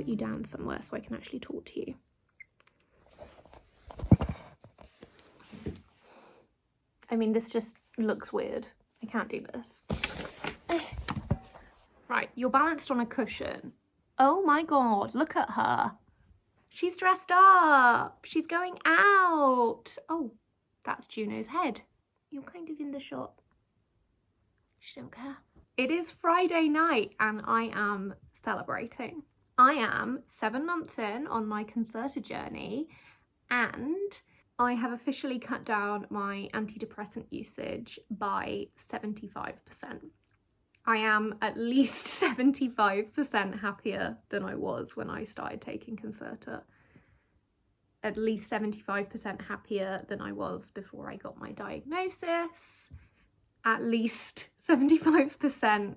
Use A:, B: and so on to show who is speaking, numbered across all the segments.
A: put you down somewhere so I can actually talk to you. I mean, this just looks weird. I can't do this. Right, you're balanced on a cushion. Oh my God, look at her. She's dressed up. She's going out. Oh, that's Juno's head. You're kind of in the shot. She don't care. It is Friday night and I am celebrating. I am 7 months in on my Concerta journey and I have officially cut down my antidepressant usage by 75%. I am at least 75% happier than I was when I started taking Concerta. At least 75% happier than I was before I got my diagnosis. At least 75%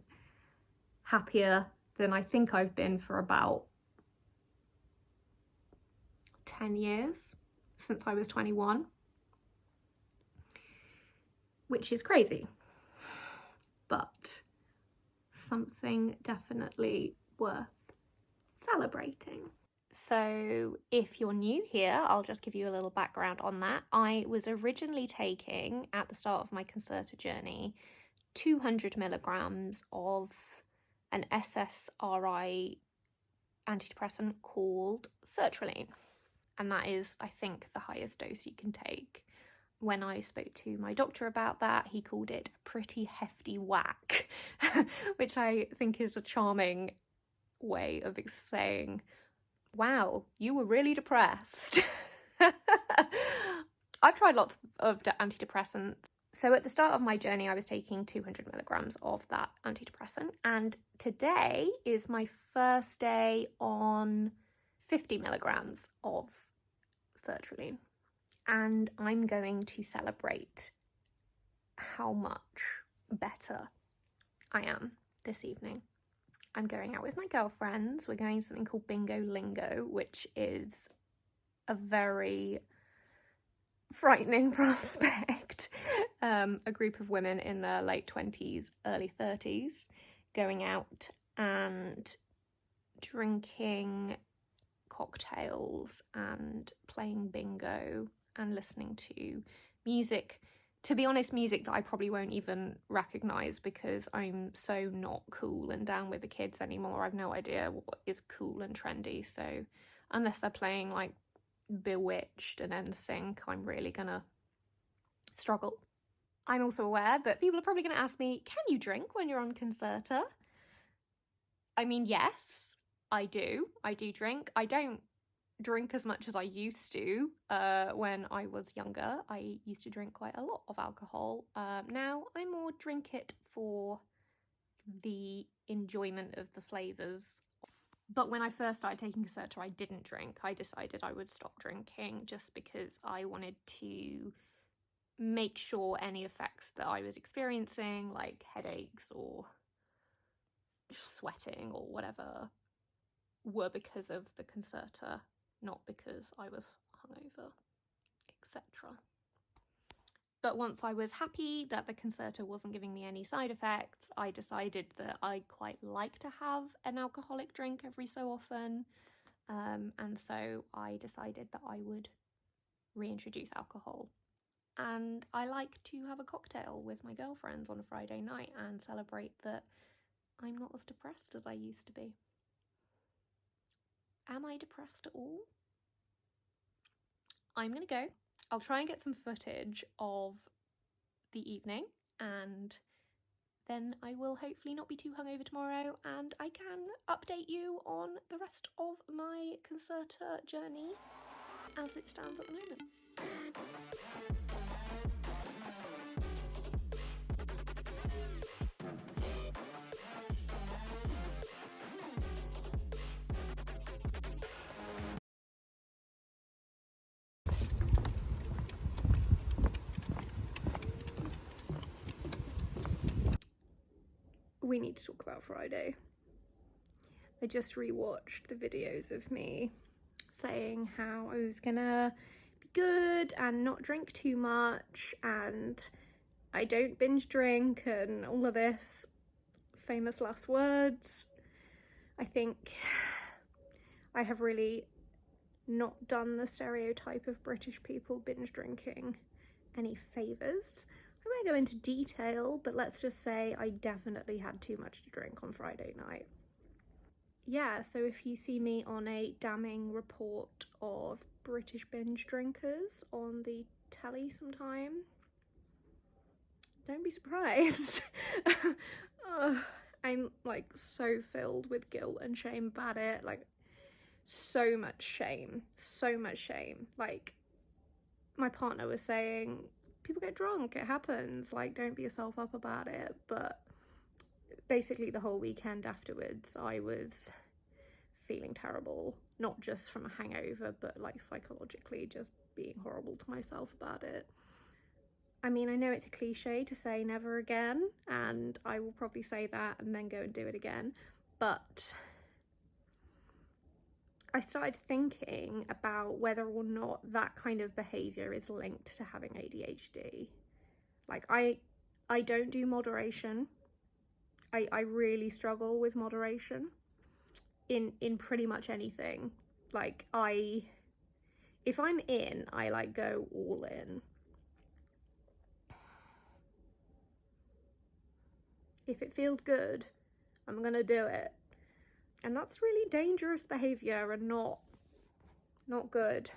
A: happier than I think I've been for about 10 years, since I was 21, which is crazy, but something definitely worth celebrating. So if you're new here, I'll just give you a little background on that. I was originally taking, at the start of my Concerta journey, 200 milligrams of an SSRI antidepressant called Sertraline. And that is, I think, the highest dose you can take. When I spoke to my doctor about that, he called it a pretty hefty whack, which I think is a charming way of saying, wow, you were really depressed. I've tried lots of antidepressants. So at the start of my journey, I was taking 200 milligrams of that antidepressant. And today is my first day on 50 milligrams of Sertraline. And I'm going to celebrate how much better I am this evening. I'm going out with my girlfriends. We're going to something called Bingo Lingo, which is a very frightening prospect. A group of women in their late 20s, early 30s, going out and drinking cocktails and playing bingo and listening to music. To be honest, music that I probably won't even recognise because I'm so not cool and down with the kids anymore. I've no idea what is cool and trendy. So unless they're playing like Bewitched and NSYNC, I'm really gonna struggle. I'm also aware that people are probably gonna ask me, can you drink when you're on Concerta? I mean, yes, I do. I do drink. I don't drink as much as I used to when I was younger. I used to drink quite a lot of alcohol. Now I more drink it for the enjoyment of the flavours. But when I first started taking Concerta, I didn't drink. I decided I would stop drinking just because I wanted to make sure any effects that I was experiencing, like headaches or sweating or whatever, were because of the Concerta, not because I was hungover, etc. But once I was happy that the Concerta wasn't giving me any side effects, I decided that I quite like to have an alcoholic drink every so often. And so I decided that I would reintroduce alcohol. And I like to have a cocktail with my girlfriends on a Friday night and celebrate that I'm not as depressed as I used to be. Am I depressed at all? I'm gonna go. I'll try and get some footage of the evening and then I will hopefully not be too hungover tomorrow and I can update you on the rest of my Concerta journey as it stands at the moment. We need to talk about Friday. I just rewatched the videos of me saying how I was gonna be good and not drink too much and I don't binge drink and all of this famous last words. I think I have really not done the stereotype of British people binge drinking any favours. I won't go into detail, but let's just say I definitely had too much to drink on Friday night. Yeah, so if you see me on a damning report of British binge drinkers on the telly sometime, don't be surprised. I'm like so filled with guilt and shame about it, like so much shame. Like, my partner was saying, people get drunk, it happens, like don't beat yourself up about it. But basically the whole weekend afterwards I was feeling terrible, not just from a hangover, but like psychologically just being horrible to myself about it. I mean, I know it's a cliche to say never again, and I will probably say that and then go and do it again, but I started thinking about whether or not that kind of behaviour is linked to having ADHD. Like, I don't do moderation. I really struggle with moderation in pretty much anything. Like, if I'm in, I like go all in. If it feels good, I'm gonna do it. And that's really dangerous behaviour and not good.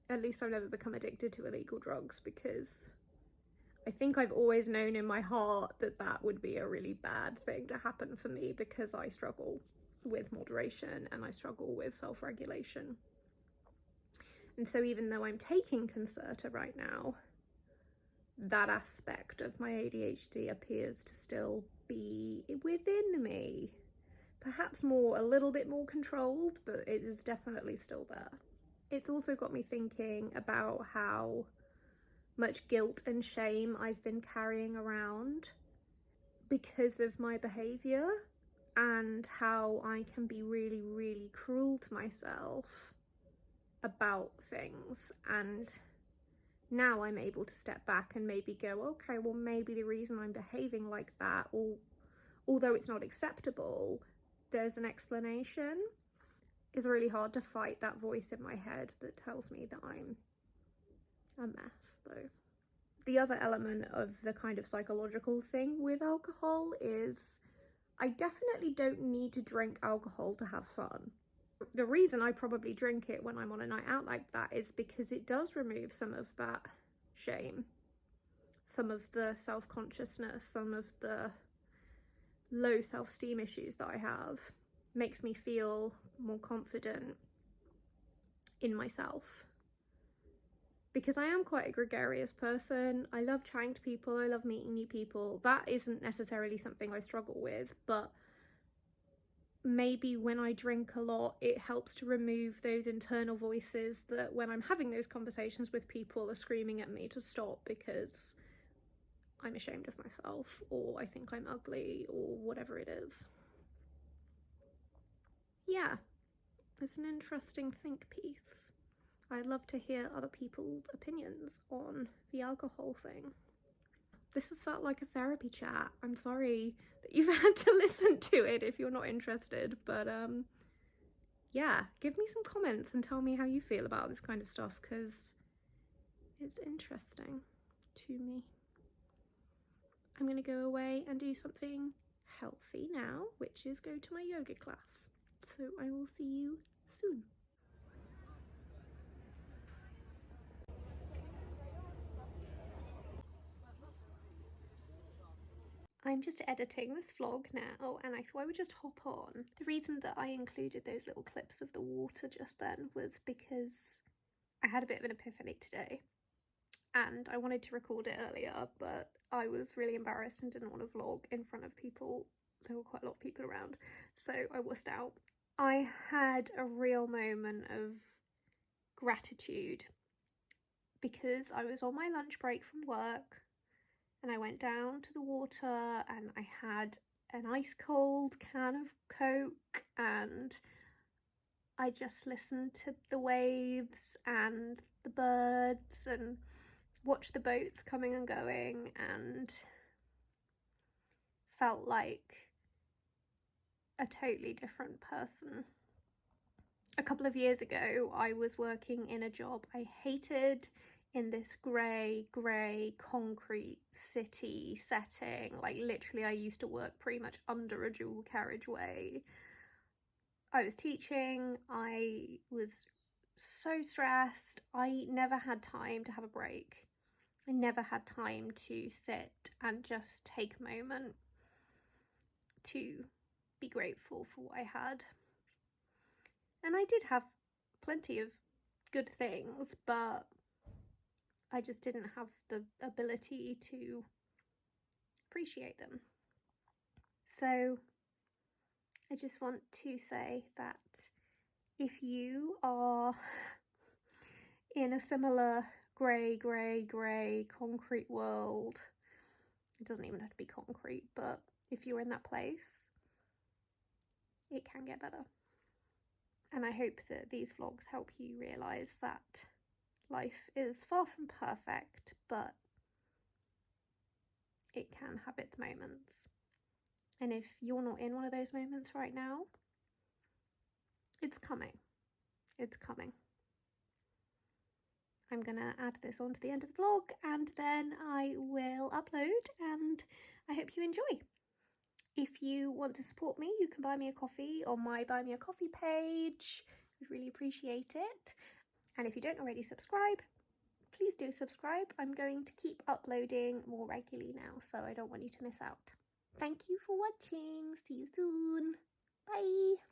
A: At least I've never become addicted to illegal drugs, because I think I've always known in my heart that that would be a really bad thing to happen for me, because I struggle with moderation and I struggle with self-regulation. And so even though I'm taking Concerta right now, that aspect of my ADHD appears to still be within me. Perhaps a little bit more controlled, but it is definitely still there. It's also got me thinking about how much guilt and shame I've been carrying around because of my behaviour, and how I can be really, really cruel to myself about things. And now I'm able to step back and maybe go, okay, well, maybe the reason I'm behaving like that, or although it's not acceptable, there's an explanation. It's really hard to fight that voice in my head that tells me that I'm a mess, though. The other element of the kind of psychological thing with alcohol is I definitely don't need to drink alcohol to have fun. The reason I probably drink it when I'm on a night out like that is because it does remove some of that shame, some of the self-consciousness, some of the low self-esteem issues that I have. Makes me feel more confident in myself. Because I am quite a gregarious person. I love chatting to people, I love meeting new people. That isn't necessarily something I struggle with, but maybe when I drink a lot, it helps to remove those internal voices that when I'm having those conversations with people are screaming at me to stop because I'm ashamed of myself, or I think I'm ugly, or whatever it is. Yeah, it's an interesting think piece. I'd love to hear other people's opinions on the alcohol thing. This has felt like a therapy chat. I'm sorry that you've had to listen to it if you're not interested, but yeah, give me some comments and tell me how you feel about this kind of stuff, because it's interesting to me. I'm gonna go away and do something healthy now, which is go to my yoga class. So I will see you soon. I'm just editing this vlog now, and I thought I would just hop on. The reason that I included those little clips of the water just then was because I had a bit of an epiphany today, and I wanted to record it earlier, but I was really embarrassed and didn't want to vlog in front of people. There were quite a lot of people around, so I wussed out. I had a real moment of gratitude because I was on my lunch break from work and I went down to the water and I had an ice cold can of Coke, and I just listened to the waves and the birds and watched the boats coming and going, and felt like a totally different person. A couple of years ago, I was working in a job I hated in this grey concrete city setting. Like literally, I used to work pretty much under a dual carriageway. I was teaching, I was so stressed. I never had time to have a break. I never had time to sit and just take a moment to be grateful for what I had. And I did have plenty of good things, but I just didn't have the ability to appreciate them. So I just want to say that if you are in a similar grey concrete world, it doesn't even have to be concrete, but if you're in that place, it can get better. And I hope that these vlogs help you realise that life is far from perfect, but it can have its moments. And if you're not in one of those moments right now, it's coming. It's coming. I'm gonna add this on to the end of the vlog and then I will upload, and I hope you enjoy. If you want to support me, you can buy me a coffee on my Buy Me a Coffee page. I'd really appreciate it. And if you don't already subscribe, please do subscribe. I'm going to keep uploading more regularly now, so I don't want you to miss out. Thank you for watching. See you soon. Bye.